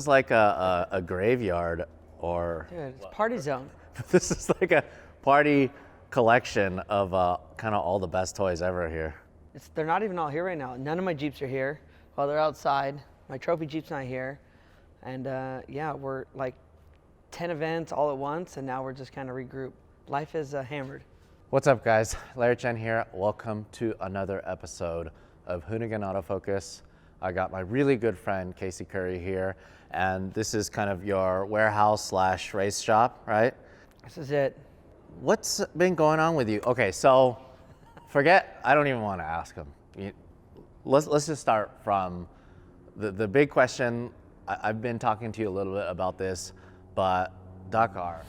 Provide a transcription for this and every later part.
is like a graveyard or... Dude, it's party zone. This is like a party collection of kind of all the best toys ever here. They're not even all here right now. None of my Jeeps are here. Well, they're outside. My trophy Jeep's not here. And yeah, we're like 10 events all at once, and now we're just kind of regrouped. Life is hammered. What's up, guys? Larry Chen here. Welcome to another episode of Hoonigan Autofocus. I got my really good friend, Casey Currie here, and this is kind of your warehouse slash race shop, right? This is it. What's been going on with you? Okay, so forget, I don't even want to ask him. Let's just start from the big question. I've been talking to you a little bit about this, but Dakar.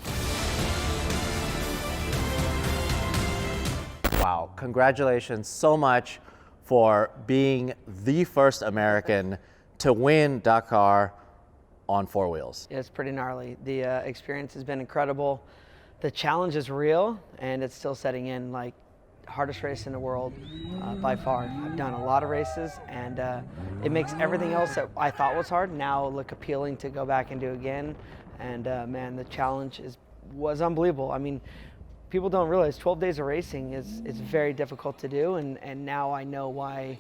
Wow, congratulations so much for being the first American to win Dakar on four wheels. Yeah, it's pretty gnarly. The experience has been incredible. The challenge is real, and it's still setting in. Like, hardest race in the world by far. I've done a lot of races, and it makes everything else that I thought was hard now look appealing to go back and do again. And man, the challenge was unbelievable. I mean, people don't realize 12 days of racing is very difficult to do, and now I know why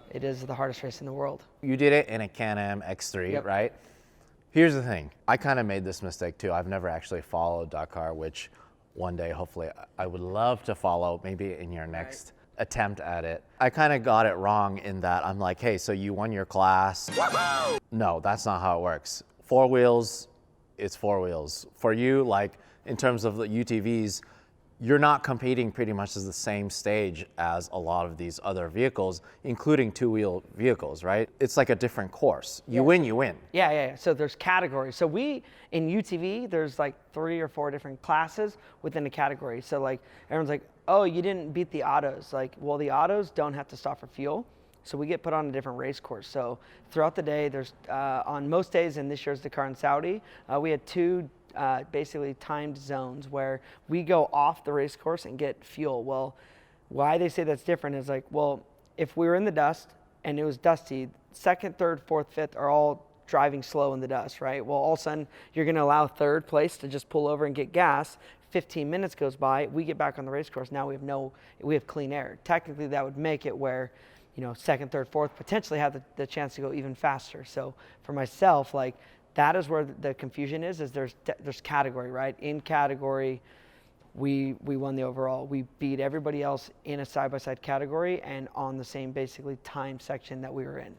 it is the hardest race in the world. You did it in a Can-Am X3, yep. Right? Here's the thing. I kind of made this mistake too. I've never actually followed Dakar, which one day, hopefully, I would love to follow, maybe in your next attempt at it. I kind of got it wrong in that I'm like, hey, so you won your class. Woo-hoo! No, that's not how it works. Four wheels, it's four wheels. For you, like in terms of the UTVs, you're not competing pretty much as the same stage as a lot of these other vehicles, including two-wheel vehicles, right? It's like a different course. You win, you win. Yeah. So there's categories. So in UTV, there's like 3 or 4 different classes within a category. So like everyone's like, oh, you didn't beat the autos. Like, well, the autos don't have to stop for fuel. So we get put on a different race course. So throughout the day, there's on most days, and this year's Dakar in Saudi, we had 2 basically timed zones where we go off the race course and get fuel. Well, why they say that's different is like, well, if we were in the dust and it was dusty, 2nd, 3rd, 4th, 5th are all driving slow in the dust, right? Well, all of a sudden you're going to allow 3rd place to just pull over and get gas. 15 minutes goes by, we get back on the race course. Now we have clean air. Technically, that would make it where, 2nd, 3rd, 4th potentially have the chance to go even faster. So for myself, like, that is where the confusion is there's category, right? In category, we won the overall. We beat everybody else in a side-by-side category and on the same basically time section that we were in.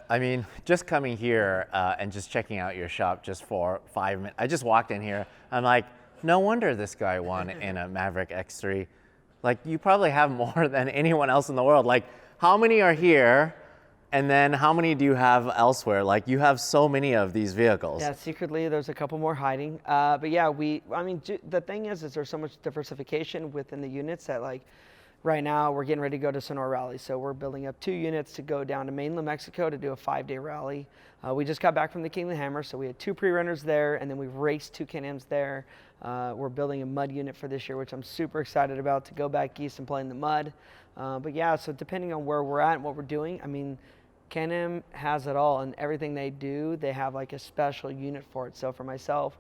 I mean, just coming here and just checking out your shop just for 5 minutes. I just walked in here. I'm like, no wonder this guy won in a Maverick X3. Like, you probably have more than anyone else in the world. Like, how many are here? And then how many do you have elsewhere? Like, you have so many of these vehicles. Yeah, secretly there's a couple more hiding. But yeah, the thing is there's so much diversification within the units that, like, right now we're getting ready to go to Sonora Rally. So we're building up 2 units to go down to mainland Mexico to do a 5-day rally. We just got back from the King of the Hammer, so we had 2 pre-runners there, and then we raced 2 Can-Ams there. We're building a mud unit for this year, which I'm super excited about, to go back east and play in the mud. But yeah, so depending on where we're at and what we're doing, I mean, Can-Am has it all, and everything they do, they have like a special unit for it. So for myself,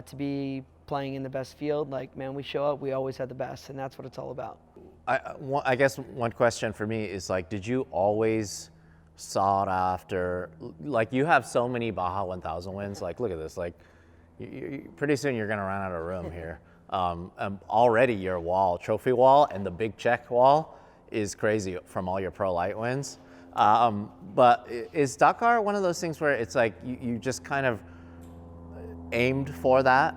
to be playing in the best field, like, man, we show up, we always have the best, and that's what it's all about. I guess one question for me is, like, did you always sought after, like, you have so many Baja 1000 wins, like, look at this, like, pretty soon you're gonna run out of room here. Already your trophy wall, and the big check wall is crazy from all your Pro Light wins. But is Dakar one of those things where it's like you just kind of aimed for that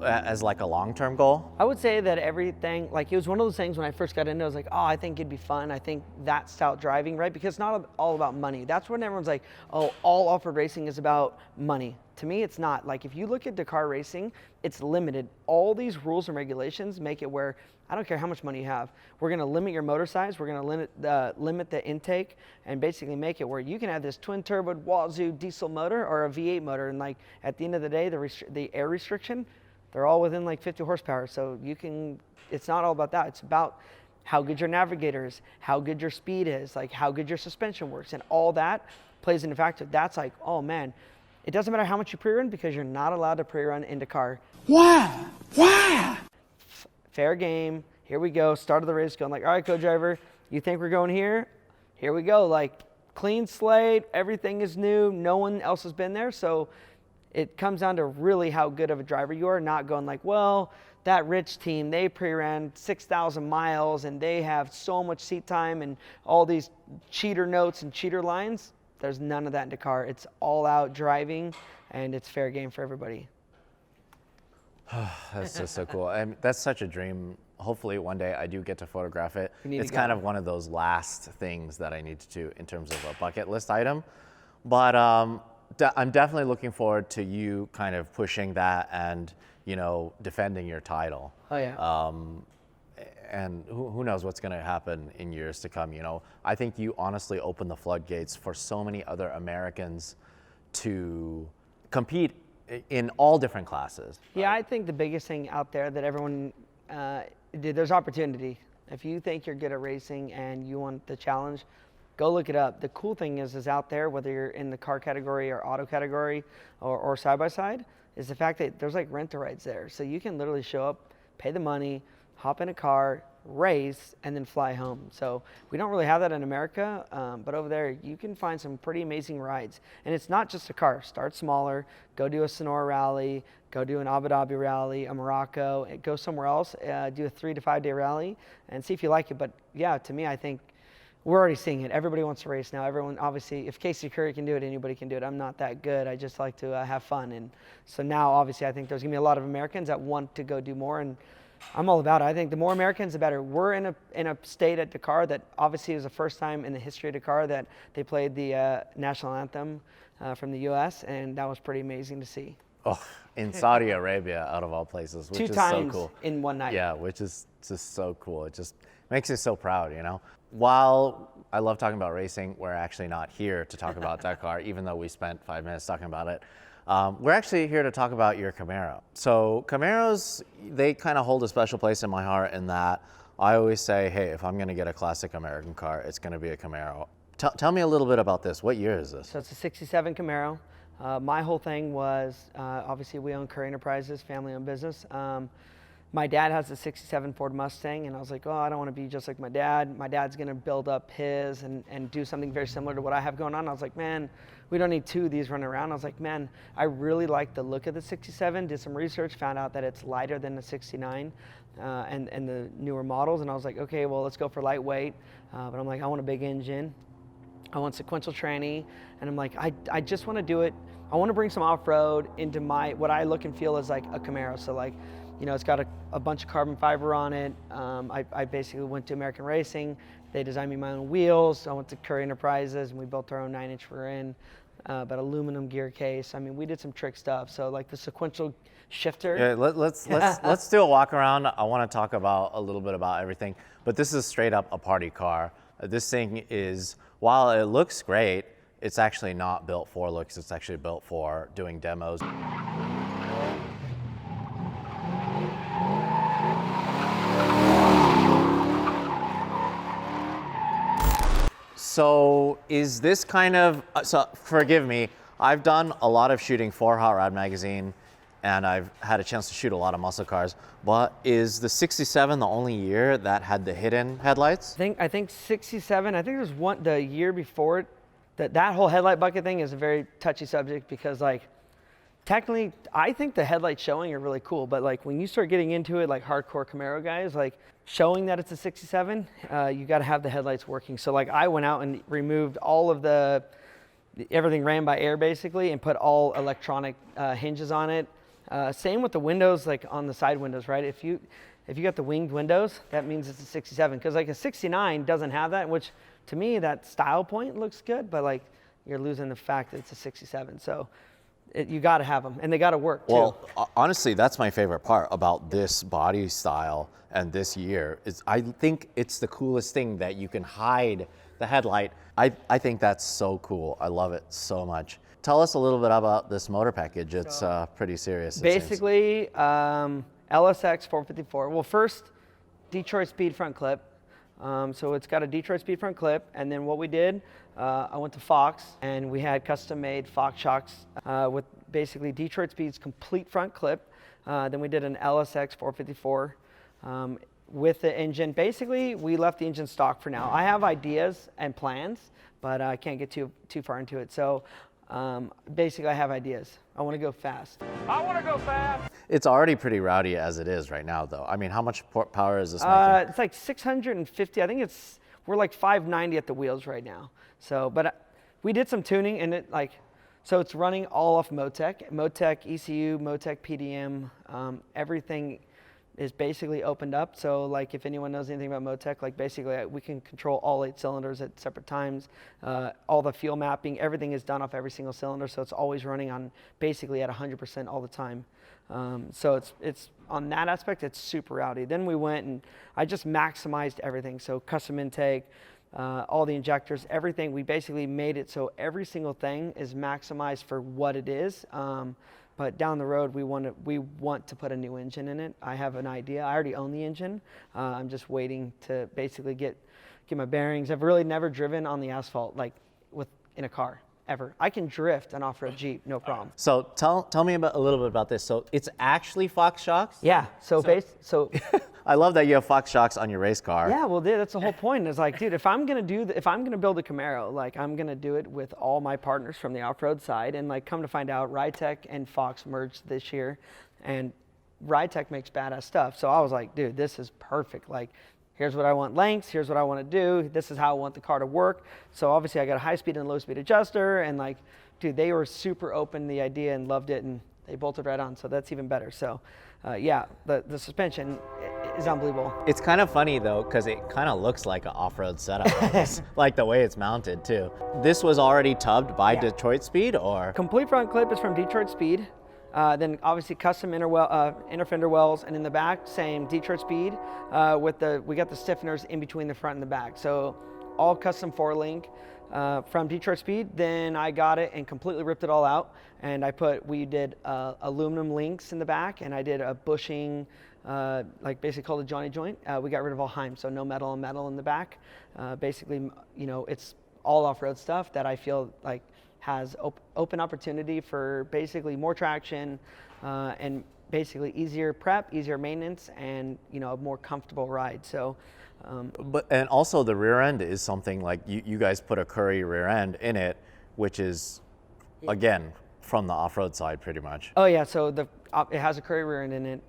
as like a long-term goal? I would say that everything, like, it was one of those things when I first got into it, I was like, oh, I think it'd be fun. I think that's style driving, right? Because it's not all about money. That's when everyone's like, oh, all off-road racing is about money. To me, it's not. Like, if you look at Dakar racing, it's limited. All these rules and regulations make it where I don't care how much money you have. We're going to limit your motor size. We're going to limit the intake, and basically make it where you can have this twin-turbo Wazoo diesel motor or a V8 motor. And, like, at the end of the day, the air restriction, they're all within like 50 horsepower. So it's not all about that. It's about how good your navigator is, how good your speed is, like how good your suspension works, and all that plays into factor. That's like, oh man, It doesn't matter how much you pre-run because you're not allowed to pre-run in Dakar. Why? Why? Fair game. Here we go. Start of the race going like, all right, co-driver, you think we're going here? Here we go. Like, clean slate. Everything is new. No one else has been there. So it comes down to really how good of a driver you are, not going like, well, that rich team, they pre-ran 6,000 miles and they have so much seat time and all these cheater notes and cheater lines. There's none of that in Dakar. It's all out driving and it's fair game for everybody. That's just so cool. I mean, that's such a dream. Hopefully one day I do get to photograph it. It's kind of one of those last things that I need to do in terms of a bucket list item. But I'm definitely looking forward to you kind of pushing that and, you know, defending your title. Oh, yeah. And who knows what's going to happen in years to come. You know, I think you honestly opened the floodgates for so many other Americans to compete in all different classes. Yeah, right? I think the biggest thing out there that everyone, there's opportunity. If you think you're good at racing and you want the challenge, go look it up. The cool thing is out there, whether you're in the car category or auto category or side-by-side, is the fact that there's like rent-a-rides there. So you can literally show up, pay the money, hop in a car, race, and then fly home. So we don't really have that in America, but over there you can find some pretty amazing rides. And it's not just a car. Start smaller, go do a Sonora rally, go do an Abu Dhabi rally, a Morocco, go somewhere else, do a 3 to 5 day rally, and see if you like it. But yeah, to me, I think we're already seeing it. Everybody wants to race now. Everyone, obviously, if Casey Currie can do it, anybody can do it. I'm not that good. I just like to have fun. And so now, obviously, I think there's going to be a lot of Americans that want to go do more. And I'm all about it. I think the more Americans, the better. We're in a state at Dakar that obviously is the first time in the history of Dakar that they played the national anthem from the U.S., and that was pretty amazing to see. Oh, in Saudi Arabia, out of all places, which is so cool. In one night. Yeah, which is just so cool. It just makes you so proud, you know? While I love talking about racing, we're actually not here to talk about Dakar, even though we spent 5 minutes talking about it. We're actually here to talk about your Camaro. So Camaros, they kind of hold a special place in my heart in that I always say, hey, if I'm going to get a classic American car, it's going to be a Camaro. Tell me a little bit about this. What year is this? So it's a 67 Camaro. My whole thing was, obviously we own Currie Enterprises, family-owned business. My dad has a 67 Ford Mustang, and I was like, oh, I don't want to be just like my dad. My dad's going to build up his and do something very similar to what I have going on. I was like, man, we don't need two of these running around. I was like, man, I really like the look of the 67, did some research, found out that it's lighter than the 69 and the newer models. And I was like, okay, well, let's go for lightweight. But I'm like, I want a big engine. I want sequential tranny. And I'm like, I just want to do it. I want to bring some off-road into what I look and feel is like a Camaro. So like, you know, it's got a bunch of carbon fiber on it. I basically went to American Racing. They designed me my own wheels. I went to Currie Enterprises, and we built our own 9-inch rear end, but aluminum gear case. I mean, we did some trick stuff. So like the sequential shifter. Yeah, let's do a walk around. I want to talk about a little bit about everything, but this is straight up a party car. This thing is, while it looks great, it's actually not built for looks. It's actually built for doing demos. So is this kind of, so forgive me, I've done a lot of shooting for Hot Rod Magazine, and I've had a chance to shoot a lot of muscle cars, but is the 67 the only year that had the hidden headlights? I think 67, I think there's the year before it, that whole headlight bucket thing is a very touchy subject because like, technically, I think the headlights showing are really cool, but like when you start getting into it, like hardcore Camaro guys, like showing that it's a 67, you got to have the headlights working. So like I went out and removed all of everything ran by air basically and put all electronic hinges on it. Same with the windows, like on the side windows, right? If you got the winged windows, that means it's a 67 because like a 69 doesn't have that, which to me, that style point looks good, but like you're losing the fact that it's a 67. So you got to have them, and they got to work too. Well, honestly, that's my favorite part about this body style and this year is I think it's the coolest thing that you can hide the headlight. I think that's so cool. I love it so much. Tell us a little bit about this motor package. It's pretty serious. Basically, LSX 454. Well, first, Detroit speed front clip. So it's got a Detroit Speed front clip, and then what we did, I went to Fox, and we had custom-made Fox shocks with basically Detroit Speed's complete front clip. Then we did an LSX 454 with the engine. Basically, we left the engine stock for now. I have ideas and plans, but I can't get too far into it. So basically, I have ideas. I want to go fast. I want to go fast. It's already pretty rowdy as it is right now, though. I mean, how much power is this making? It's like 650. I think we're like 590 at the wheels right now. So, but we did some tuning, and so it's running all off Motec ECU, Motec PDM. Everything is basically opened up. So like if anyone knows anything about Motec, like basically we can control all 8 cylinders at separate times. All the fuel mapping, everything is done off every single cylinder. So it's always running on basically at 100% all the time. So it's on that aspect, it's super rowdy. Then we went and I just maximized everything. So custom intake, all the injectors, everything. We basically made it so every single thing is maximized for what it is. But down the road, we want to put a new engine in it. I have an idea. I already own the engine. I'm just waiting to basically get my bearings. I've really never driven on the asphalt in a car ever. I can drift an off-road Jeep, no problem. So tell me a little bit about this. So it's actually Fox shocks? Yeah. So I love that you have Fox shocks on your race car. Yeah, well, dude, that's the whole point. It's like, dude, if I'm gonna build a Camaro, like I'm gonna do it with all my partners from the off-road side. And like, come to find out, Rytec and Fox merged this year, and Rytec makes badass stuff. So I was like, dude, this is perfect. Like, here's what I want lengths. Here's what I want to do. This is how I want the car to work. So obviously, I got a high-speed and low-speed adjuster, and like, dude, they were super open to the idea and loved it, and they bolted right on. So that's even better. So, yeah, the suspension is unbelievable. It's kind of funny though, because it kind of looks like an off-road setup, like the way it's mounted too. This was already tubbed by Detroit Speed, or? Complete front clip is from Detroit Speed. Then obviously custom inner fender wells, and in the back, same Detroit Speed. We got the stiffeners in between the front and the back. So all custom 4-link from Detroit Speed. Then I got it and completely ripped it all out. And we did aluminum links in the back, and I did a bushing, like basically called a Johnny joint. We got rid of all Heim, so no metal and metal in the back. Basically, it's all off-road stuff that I feel like has open opportunity for basically more traction and basically easier prep, easier maintenance, and a more comfortable ride. So, and also the rear end is something like you guys put a Currie rear end in it, which is again from the off-road side pretty much. Oh yeah, so it has a Currie rear end in it.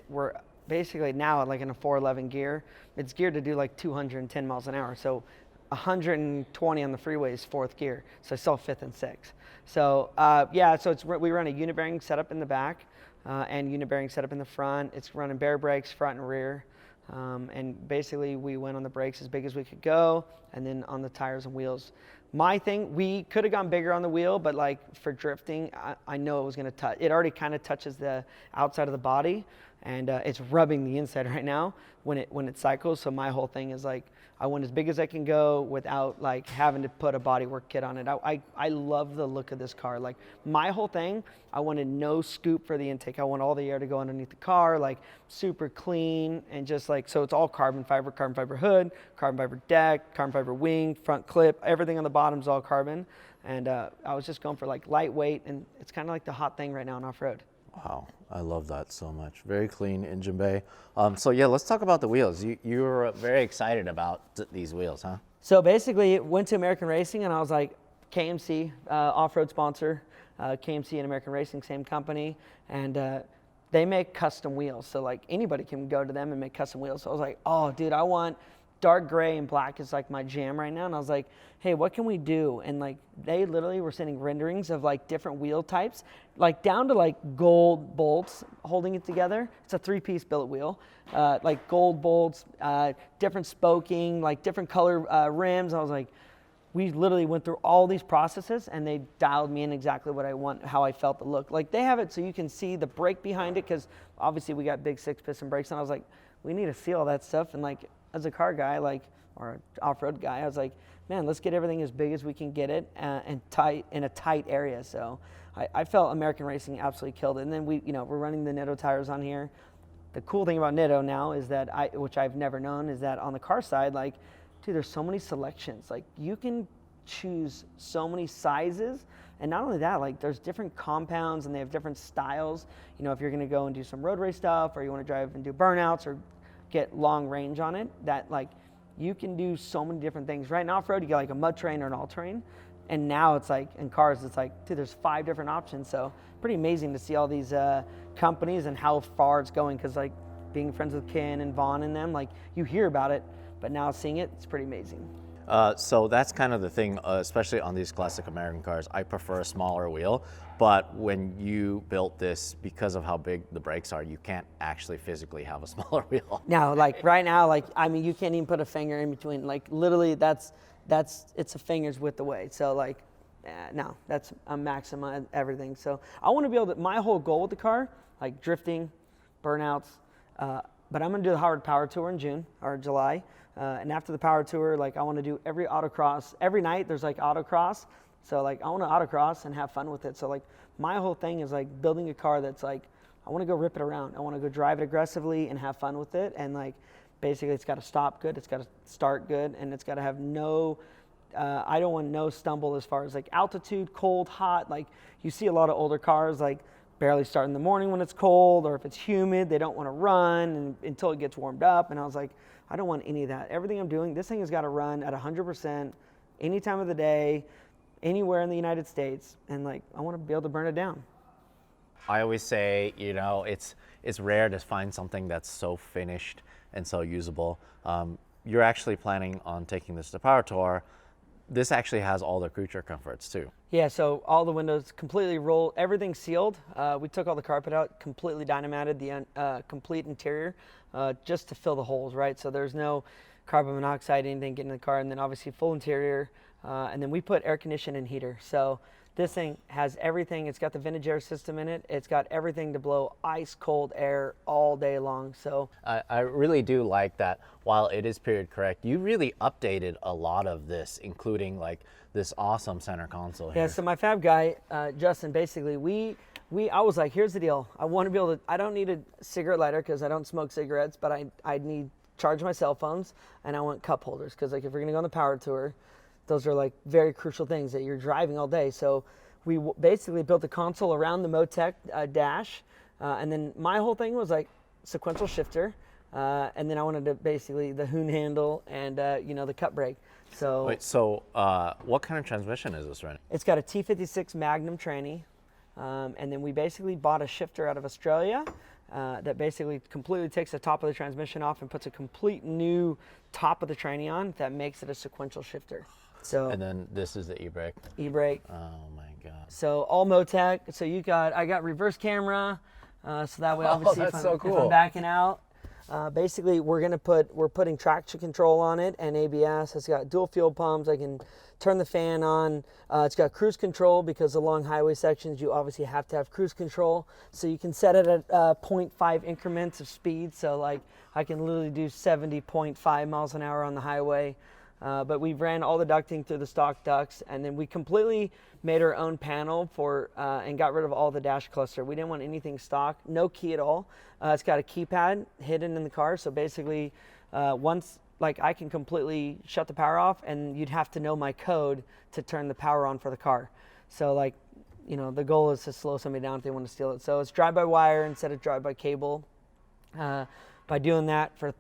We're basically now like in a 411 gear. It's geared to do like 210 miles an hour. So 120 on the freeway is 4th gear, so I still 5th and 6th. So so we run a unit bearing setup in the back and unit bearing setup in the front. It's running bare brakes front and rear, and basically we went on the brakes as big as we could go, and then on the tires and wheels. My thing, we could have gone bigger on the wheel, but like for drifting, I know it was going to touch. It already kind of touches the outside of the body, and it's rubbing the inside right now when it cycles. So my whole thing is like, I went as big as I can go without like having to put a bodywork kit on it. I love the look of this car. Like my whole thing, I wanted no scoop for the intake. I want all the air to go underneath the car, like super clean, and just like, so it's all carbon fiber hood, carbon fiber deck, carbon fiber wing, front clip, everything on the bottom is all carbon. And I was just going for like lightweight, and it's kind of like the hot thing right now in off-road. Wow, I love that so much. Very clean engine bay. So yeah, let's talk about the wheels. You were very excited about these wheels, huh? So basically, went to American Racing, and I was like, KMC, off-road sponsor, KMC and American Racing, same company, and they make custom wheels. So like anybody can go to them and make custom wheels. So I was like, oh, dude, I want dark gray and black is like my jam right now. And I was like, hey, what can we do? And like they literally were sending renderings of like different wheel types, like down to like gold bolts holding it together. It's a 3-piece billet wheel, like gold bolts, different spoking, like different color rims. I was like, we literally went through all these processes, and they dialed me in exactly what I want, how I felt the look. Like they have it so you can see the brake behind it, because obviously we got big 6-piston brakes, and I was like, we need to see all that stuff. And like, as a car guy, like, or an off-road guy, I was like, man, let's get everything as big as we can get it and tight in a tight area. So I felt American Racing absolutely killed it. And then we're running the Netto tires on here. the cool thing about Nitto now is that which I've never known, is that on the car side, like, dude, there's so many selections. Like, you can choose so many sizes, and not only that, like, there's different compounds and they have different styles. You know, if you're gonna go and do some road race stuff, or you want to drive and do burnouts or get long range on it, that, like, you can do so many different things. Right now, off-road, you get like a mud terrain or an all-terrain, and now it's like, in cars, it's like, dude, there's 5 different options. So pretty amazing to see all these companies and how far it's going, because, like, being friends with Ken and Vaughn and them, like, you hear about it, but now seeing it, it's pretty amazing. So that's kind of the thing, especially on these classic American cars. I prefer a smaller wheel, but when you built this, because of how big the brakes are, you can't actually physically have a smaller wheel. Now, like, right now, like, I mean, you can't even put a finger in between. Like, literally, it's a finger's width away. So, like, no, that's a maximize everything. So I want to be able to, my whole goal with the car, like drifting, burnouts, but I'm going to do the Howard Power Tour in June or July. And after the Power Tour, like, I want to do every autocross. Every night there's like autocross. So, like, I want to autocross and have fun with it. So, like, my whole thing is like building a car that's like, I want to go rip it around. I want to go drive it aggressively and have fun with it. And, like, basically it's got to stop good. It's got to start good. And it's got to have no, I don't want no stumble as far as like altitude, cold, hot. Like, you see a lot of older cars, like, barely start in the morning when it's cold, or if it's humid, they don't want to run until it gets warmed up. And I was like, I don't want any of that. Everything I'm doing, this thing has got to run at 100% any time of the day, anywhere in the United States. And, like, I want to be able to burn it down. I always say, you know, it's rare to find something that's so finished and so usable. You're actually planning on taking this to Power Tour. This actually has all the creature comforts too. Yeah, so all the windows completely rolled, everything sealed. We took all the carpet out, completely dynamated the complete interior just to fill the holes, right? So there's no carbon monoxide, anything getting in the car, and then obviously full interior. And then we put air conditioning and heater. So this thing has everything. It's got the vintage air system in it. It's got everything to blow ice cold air all day long. So I really do like that while it is period correct, you really updated a lot of this, including like this awesome center console here. Yeah, so my fab guy, Justin, basically I was like, here's the deal. I want to be able to, I don't need a cigarette lighter because I don't smoke cigarettes, but I need charge my cell phones, and I want cup holders because, like, if we're going to go on the Power Tour, those are like very crucial things that you're driving all day. So we basically built a console around the Motec dash. And then my whole thing was like sequential shifter. And then I wanted to basically the hoon handle and, the cut brake. So, wait, what kind of transmission is this running? It's got a T56 Magnum tranny. And then we basically bought a shifter out of Australia that basically completely takes the top of the transmission off and puts a complete new top of the tranny on that makes it a sequential shifter. So, and then this is the e-brake. E-brake. Oh my God. So all Motec. So I got reverse camera, so that way obviously that's if so cool. I'm backing out. Basically we're putting traction control on it and ABS. It's got dual fuel pumps. I can turn the fan on. It's got cruise control because along highway sections you obviously have to have cruise control. So you can set it at 0.5 increments of speed. So like I can literally do 70.5 miles an hour on the highway. But we ran all the ducting through the stock ducts, and then we completely made our own panel and got rid of all the dash cluster. We didn't want anything stock, no key at all. It's got a keypad hidden in the car, so basically once I can completely shut the power off, and you'd have to know my code to turn the power on for the car. So the goal is to slow somebody down if they want to steal it. So it's drive-by-wire instead of drive-by-cable. By doing that for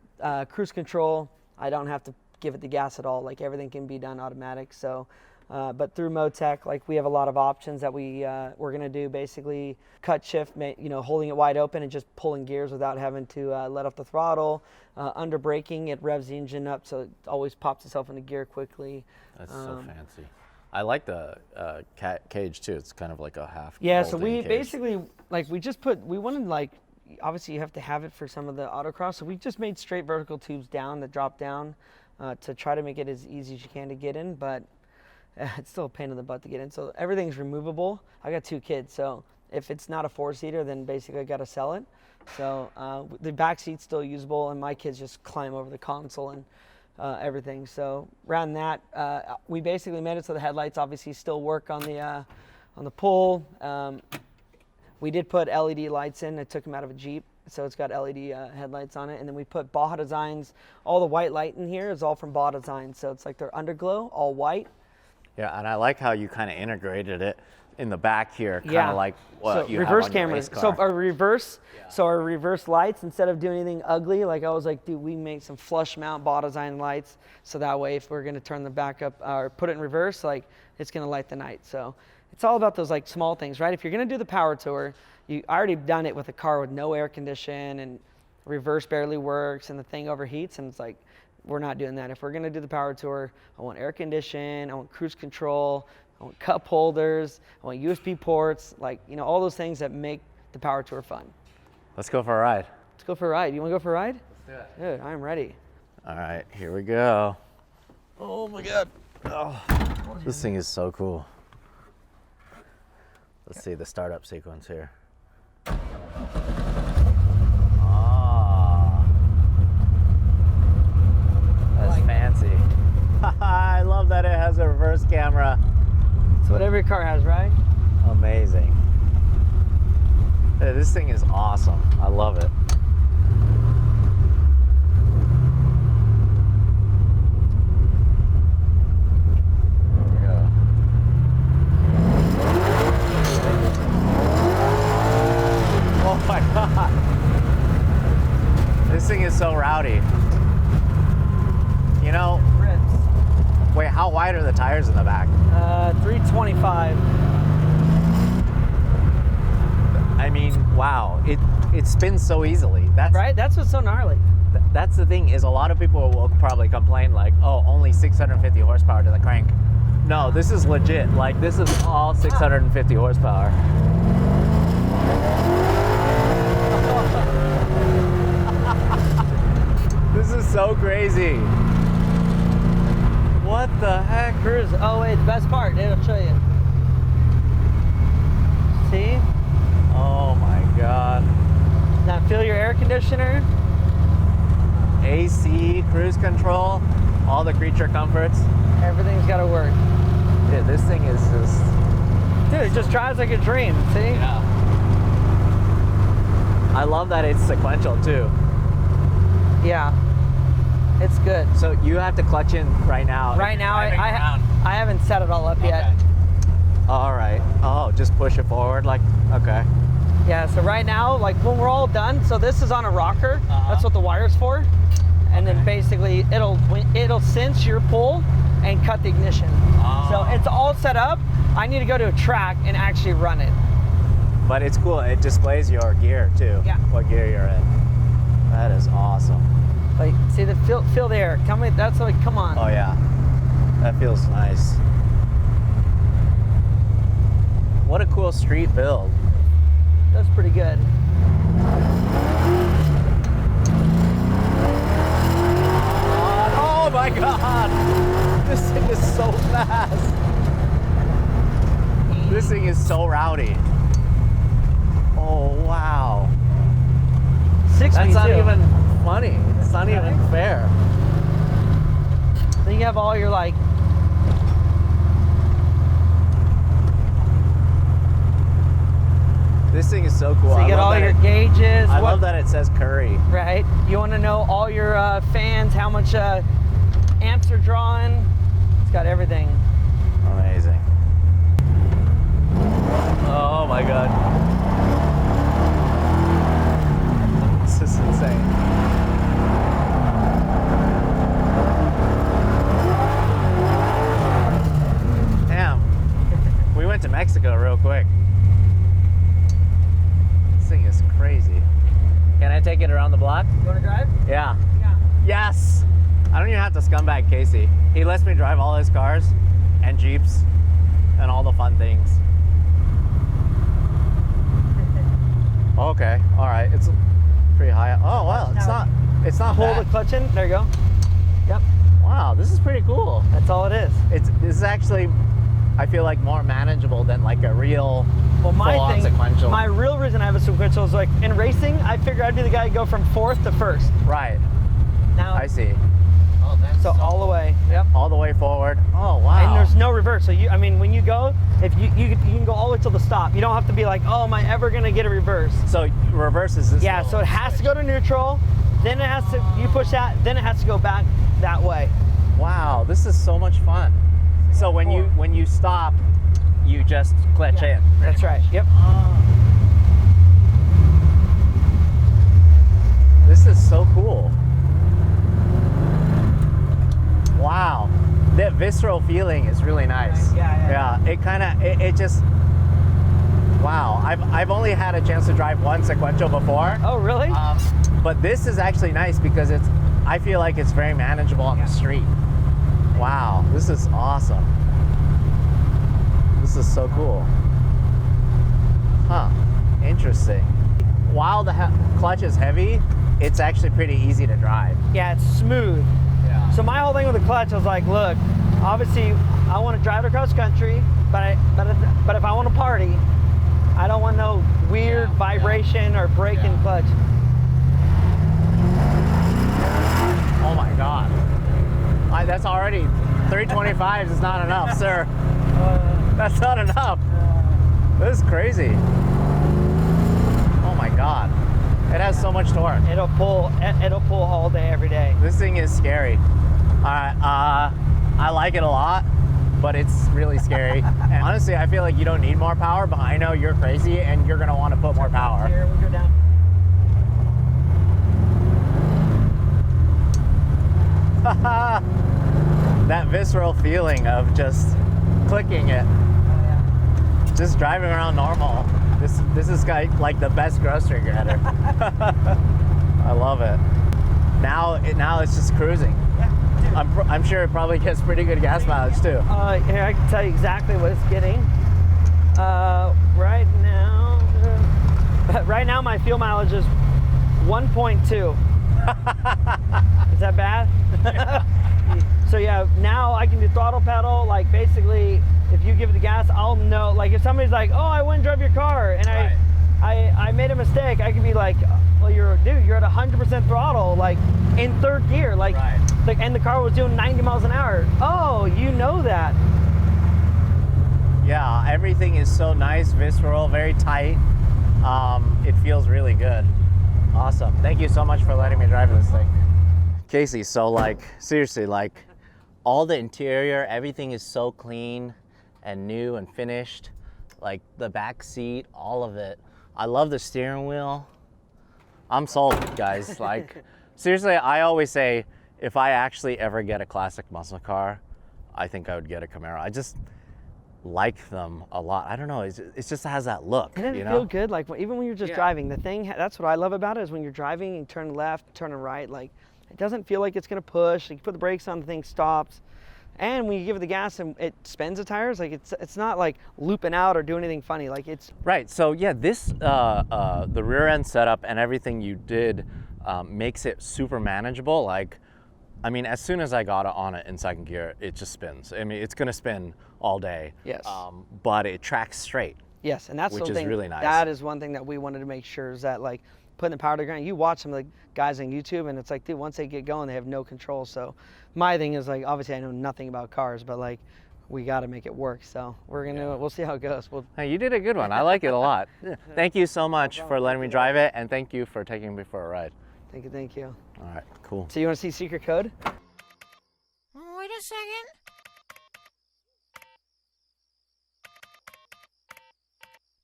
cruise control, I don't have to give it the gas at all. Like everything can be done automatic. So, but through Motec, like we have a lot of options that we're gonna do. Basically, cut shift, holding it wide open and just pulling gears without having to let off the throttle. Under braking, it revs the engine up, so it always pops itself into gear quickly. That's so fancy. I like the cage too. It's kind of like a half. Yeah. So we cage. basically we wanted obviously you have to have it for some of the autocross. So we just made straight vertical tubes down that drop down. To try to make it as easy as you can to get in, but it's still a pain in the butt to get in. So everything's removable. I got 2 kids, so if it's not a 4-seater, then basically I got to sell it. So the back seat's still usable, and my kids just climb over the console and everything. So around that, we basically made it so the headlights obviously still work on the pull. We did put LED lights in. I took them out of a Jeep. So it's got LED headlights on it, and then we put Baja Designs. All the white light in here is all from Baja Designs. So it's like their underglow, all white. Yeah, and I like how you kind of integrated it in the back here, kind of like what so you reverse have on your cameras. race So car. our reverse lights, instead of doing anything ugly, like I was like, dude, we make some flush mount Baja Design lights, so that way if we're gonna turn the back up or put it in reverse, like it's gonna light the night. So it's all about those like small things, right? If you're gonna do the power tour, I already done it with a car with no air condition and reverse barely works and the thing overheats, and it's like, we're not doing that. If we're gonna do the power tour, I want air condition, I want cruise control, I want cup holders, I want USB ports, like, you know, all those things that make the power tour fun. Let's go for a ride. Let's go for a ride. You wanna go for a ride? Let's do it. Dude, I'm ready. All right, here we go. Oh my God. Oh, this thing is so cool. Let's see the startup sequence here. Ah, that's fancy. I love that it has a reverse camera. It's what every car has, right? Amazing. Hey, this thing is awesome. I love it. Yeah. Oh my God. This thing is so rowdy. You know, Rips. wait, how wide are the tires in the back? 325. I mean, wow, it spins so easily. That's Right? That's what's so gnarly. That's the thing, is a lot of people will probably complain like, oh, only 650 horsepower to the crank. No, this is legit. Like, this is all 650 horsepower. This is so crazy. What the heck? Cruise. Oh wait, the best part. It'll show you. See? Oh my God. Now feel your air conditioner. AC, cruise control, all the creature comforts. Everything's got to work. Dude, this thing is just... Dude, it just drives like a dream. See? Yeah. I love that it's sequential too. Yeah. It's good. So you have to clutch in right now. Right now, I haven't set it all up yet. Okay. All right. Oh, just push it forward like, okay. Yeah, so right now, like when we're all done, so this is on a rocker. That's what the wire's for. And then basically it'll sense your pull and cut the ignition. So it's all set up. I need to go to a track and actually run it. But it's cool. It displays your gear too. Yeah. What gear you're in. That is awesome. Like, see the feel the air. Tell me, that's like, come on. Oh yeah. That feels nice. What a cool street build. That's pretty good. Oh my God! This thing is so fast. This thing is so rowdy. Oh wow. 6 That's feet not too. even funny. It's not even fair. Then you have all your like. This thing is so cool. So you get all your gauges. I love that it says Currie. Right. You want to know all your fans, how much amps are drawing. It's got everything. Amazing. Oh my God. This is insane. Damn. We went to Mexico real quick. This thing is crazy. Can I take it around the block? You want to drive? Yeah. Yeah. Yes! I don't even have to scumbag Casey. He lets me drive all his cars and Jeeps and all the fun things. Okay, all right. It's pretty high. Oh wow, it's not Pull bad. the clutch in. There you go. Yep. Wow, this is pretty cool. That's all it is. This is actually, I feel like, more manageable than like a real Well, full-on sequential. my real reason I have a sequential is like in racing, I figured I'd be the guy to go from fourth to first. Right. Now, I see. Oh, that's So all the way. Yep. all the way forward. Oh, wow. And there's no reverse. So I mean, when you go, if you can go all the way till the stop. You don't have to be like, oh, am I ever gonna get a reverse? So reverse is this. Yeah. So it has to go to neutral. Then it has to. You push that. Then it has to go back that way. Wow, this is so much fun. So when you stop, you just clutch in. That's right. Yep. This is so cool. Wow, that visceral feeling is really nice. Yeah. It kind of it just. Wow, I've only had a chance to drive one sequential before. Oh, really? But this is actually nice because I feel like it's very manageable on the street. Wow, this is awesome. This is so cool. Huh, interesting. While the clutch is heavy, it's actually pretty easy to drive. Yeah, it's smooth. Yeah. So my whole thing with the clutch, I was like, look, obviously I want to drive across country, but if I want to party, I don't want no weird vibration or break in clutch. Oh my God. That's already 325s is not enough, sir. That's not enough. This is crazy. Oh my God. It has so much torque. It'll pull all day, every day. This thing is scary. I like it a lot, but it's really scary. And honestly, I feel like you don't need more power, but I know you're crazy and you're gonna want to put more power. Here, we go down. That visceral feeling of just clicking it. Just driving around normal. This is like the best grocery getter. I love it. Now it's just cruising. Yeah, dude. I'm sure it probably gets pretty good gas mileage too. Here, I can tell you exactly what it's getting. Right now my fuel mileage is 1.2. Is that bad? So yeah, now I can do throttle pedal. Like basically, if you give it the gas, I'll know. Like if somebody's like, "Oh, I went and drove your car," and I made a mistake, I could be like, "Well, you're at 100% throttle, like in third gear, like and the car was doing 90 miles an hour." Oh, you know that. Yeah, everything is so nice, visceral, very tight. It feels really good. Awesome. Thank you so much for letting me drive this thing. Casey, so like, seriously, like all the interior, everything is so clean and new and finished. Like the back seat, all of it. I love the steering wheel. I'm sold, guys. Like, seriously, I always say, if I actually ever get a classic muscle car, I think I would get a Camaro. I just like them a lot. I don't know, it just has that look. And it feel good, like even when you're just driving, the thing, that's what I love about it, is when you're driving and turn left, turn right, like it doesn't feel like it's gonna push. Like you put the brakes on, the thing stops. And when you give it the gas and it spins the tires, like it's not like looping out or doing anything funny. Like it's right. So yeah, this the rear end setup and everything you did makes it super manageable. Like, I mean, as soon as I got it on it in second gear, it just spins. I mean, it's gonna spin all day. Yes. But it tracks straight. Yes, and that's which something is really nice. That is one thing that we wanted to make sure is that like putting the power to the ground. You watch some of the guys on YouTube, and it's like, dude, once they get going, they have no control. So my thing is like, obviously, I know nothing about cars, but like, we got to make it work. So we'll see how it goes. Hey, you did a good one. I like it a lot. Thank you so much for letting me drive it, and thank you for taking me for a ride. Thank you. All right, cool. So you want to see secret code? Wait a second.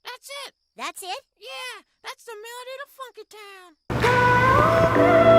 That's it. That's it? Yeah, that's the melody of Funky Town.